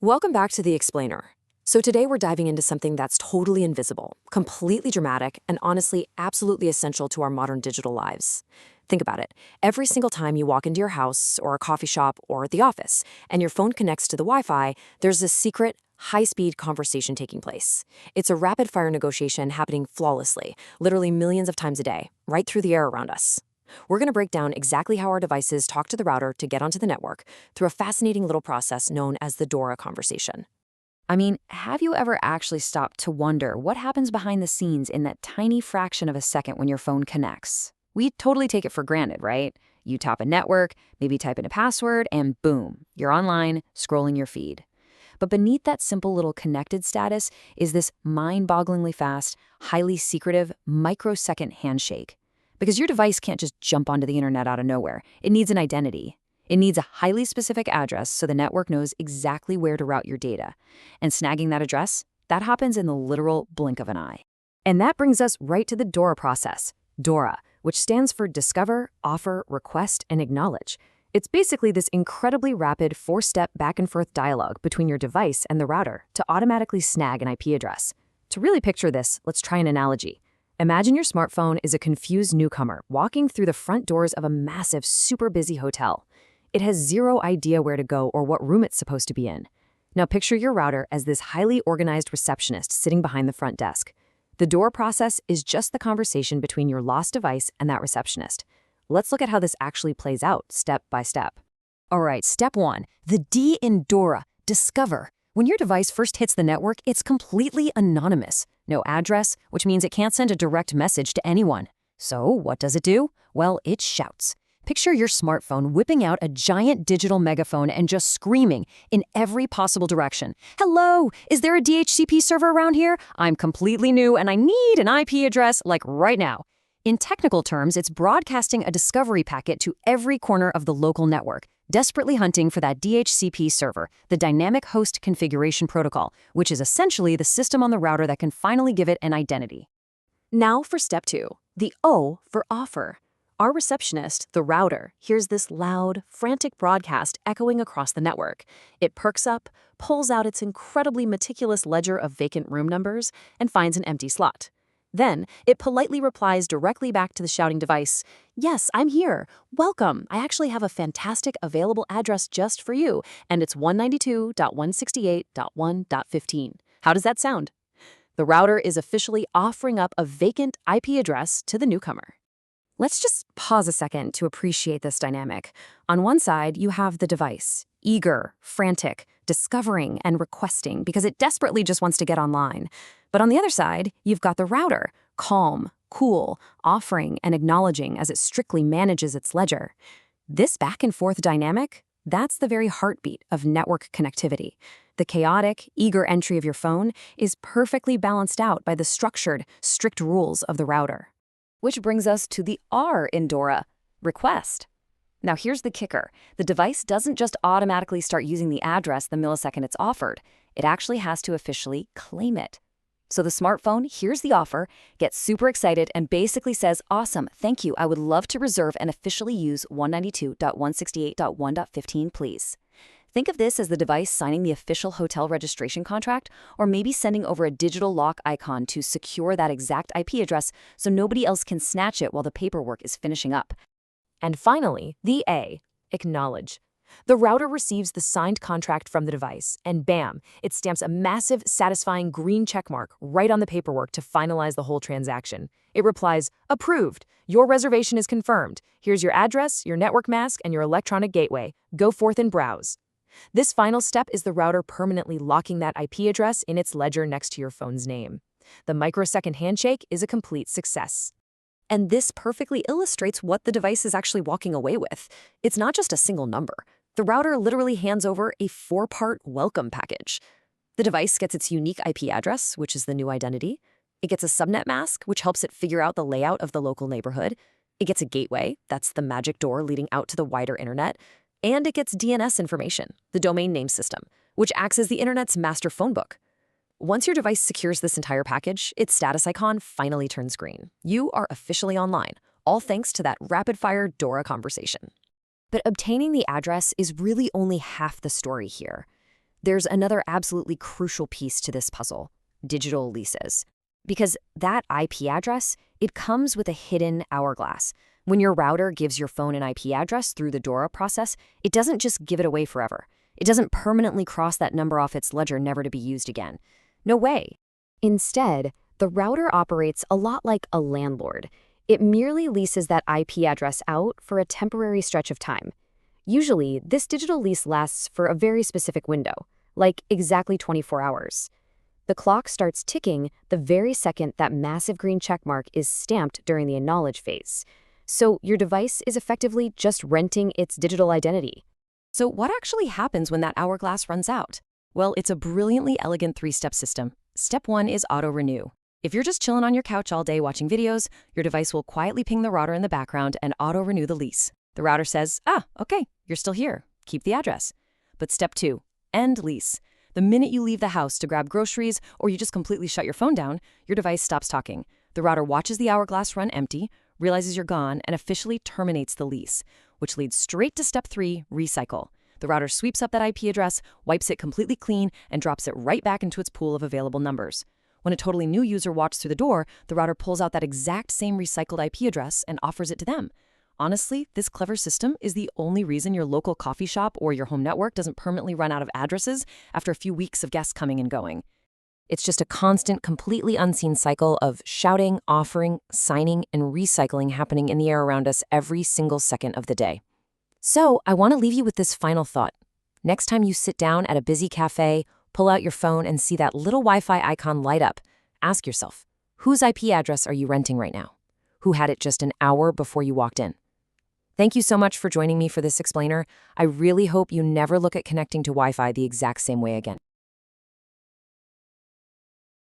Welcome back to The Explainer. So today we're diving into something that's totally invisible, completely dramatic, and honestly absolutely essential to our modern digital lives. Think about it. Every single time you walk into your house or a coffee shop or the office and your phone connects to the Wi-Fi, there's this secret, high-speed conversation taking place. It's a rapid-fire negotiation happening flawlessly, literally millions of times a day, right through the air around us. We're going to break down exactly how our devices talk to the router to get onto the network through a fascinating little process known as the DORA conversation. I mean, have you ever actually stopped to wonder what happens behind the scenes in that tiny fraction of a second when your phone connects? We totally take it for granted, right? You tap a network, maybe type in a password, and boom, you're online, scrolling your feed. But beneath that simple little connected status is this mind-bogglingly fast, highly secretive, microsecond handshake. Because your device can't just jump onto the internet out of nowhere. It needs an identity. It needs a highly specific address so the network knows exactly where to route your data. And snagging that address, that happens in the literal blink of an eye. And that brings us right to the DORA process, DORA, which stands for Discover, Offer, Request, and Acknowledge. It's basically this incredibly rapid four-step back-and-forth dialogue between your device and the router to automatically snag an IP address. To really picture this, let's try an analogy. Imagine your smartphone is a confused newcomer walking through the front doors of a massive, super busy hotel. It has zero idea where to go or what room it's supposed to be in. Now picture your router as this highly organized receptionist sitting behind the front desk. The DORA process is just the conversation between your lost device and that receptionist. Let's look at how this actually plays out step by step. All right, step 1, the D in DORA, Discover. When your device first hits the network, it's completely anonymous. No address, which means it can't send a direct message to anyone. So what does it do? Well, it shouts. Picture your smartphone whipping out a giant digital megaphone and just screaming in every possible direction. Hello, is there a DHCP server around here? I'm completely new and I need an IP address like right now. In technical terms, it's broadcasting a discovery packet to every corner of the local network, desperately hunting for that DHCP server, the Dynamic Host Configuration Protocol, which is essentially the system on the router that can finally give it an identity. Now for step 2, the O for Offer. Our receptionist, the router, hears this loud, frantic broadcast echoing across the network. It perks up, pulls out its incredibly meticulous ledger of vacant room numbers, and finds an empty slot. Then, it politely replies directly back to the shouting device, "Yes, I'm here. Welcome. I actually have a fantastic available address just for you, and it's 192.168.1.15. How does that sound?" The router is officially offering up a vacant IP address to the newcomer. Let's just pause a second to appreciate this dynamic. On one side, you have the device, eager, frantic, discovering, and requesting because it desperately just wants to get online. But on the other side, you've got the router, calm, cool, offering and acknowledging as it strictly manages its ledger. This back-and-forth dynamic, that's the very heartbeat of network connectivity. The chaotic, eager entry of your phone is perfectly balanced out by the structured, strict rules of the router. Which brings us to the R in DORA, Request. Now here's the kicker. The device doesn't just automatically start using the address the millisecond it's offered. It actually has to officially claim it. So the smartphone hears the offer, gets super excited, and basically says, "Awesome, thank you. I would love to reserve and officially use 192.168.1.15, please." Think of this as the device signing the official hotel registration contract, or maybe sending over a digital lock icon to secure that exact IP address so nobody else can snatch it while the paperwork is finishing up. And finally, the A, Acknowledge. The router receives the signed contract from the device, and bam, it stamps a massive, satisfying green checkmark right on the paperwork to finalize the whole transaction. It replies, "Approved. Your reservation is confirmed. Here's your address, your network mask, and your electronic gateway. Go forth and browse." This final step is the router permanently locking that IP address in its ledger next to your phone's name. The microsecond handshake is a complete success. And this perfectly illustrates what the device is actually walking away with. It's not just a single number. The router literally hands over a 4-part welcome package. The device gets its unique IP address, which is the new identity. It gets a subnet mask, which helps it figure out the layout of the local neighborhood. It gets a gateway, that's the magic door leading out to the wider internet. And it gets DNS information, the domain name system, which acts as the internet's master phone book. Once your device secures this entire package, its status icon finally turns green. You are officially online, all thanks to that rapid-fire DORA conversation. But obtaining the address is really only half the story here. There's another absolutely crucial piece to this puzzle: digital leases. Because that IP address, it comes with a hidden hourglass. When your router gives your phone an IP address through the DORA process, it doesn't just give it away forever. It doesn't permanently cross that number off its ledger never to be used again. No way. Instead, the router operates a lot like a landlord. It merely leases that IP address out for a temporary stretch of time. Usually, this digital lease lasts for a very specific window, like exactly 24 hours. The clock starts ticking the very second that massive green checkmark is stamped during the acknowledge phase. So your device is effectively just renting its digital identity. So what actually happens when that hourglass runs out? Well, it's a brilliantly elegant 3-step system. Step 1 is auto-renew. If you're just chilling on your couch all day watching videos, your device will quietly ping the router in the background and auto-renew the lease. The router says, okay, you're still here. Keep the address. But step 2, end lease. The minute you leave the house to grab groceries or you just completely shut your phone down, your device stops talking. The router watches the hourglass run empty, realizes you're gone, and officially terminates the lease, which leads straight to step 3, recycle. The router sweeps up that IP address, wipes it completely clean, and drops it right back into its pool of available numbers. When a totally new user walks through the door, the router pulls out that exact same recycled IP address and offers it to them. Honestly, this clever system is the only reason your local coffee shop or your home network doesn't permanently run out of addresses after a few weeks of guests coming and going. It's just a constant, completely unseen cycle of shouting, offering, signing, and recycling happening in the air around us every single second of the day. So, I want to leave you with this final thought. Next time you sit down at a busy cafe, pull out your phone and see that little Wi-Fi icon light up, ask yourself, whose IP address are you renting right now? Who had it just an hour before you walked in? Thank you so much for joining me for this explainer. I really hope you never look at connecting to Wi-Fi the exact same way again.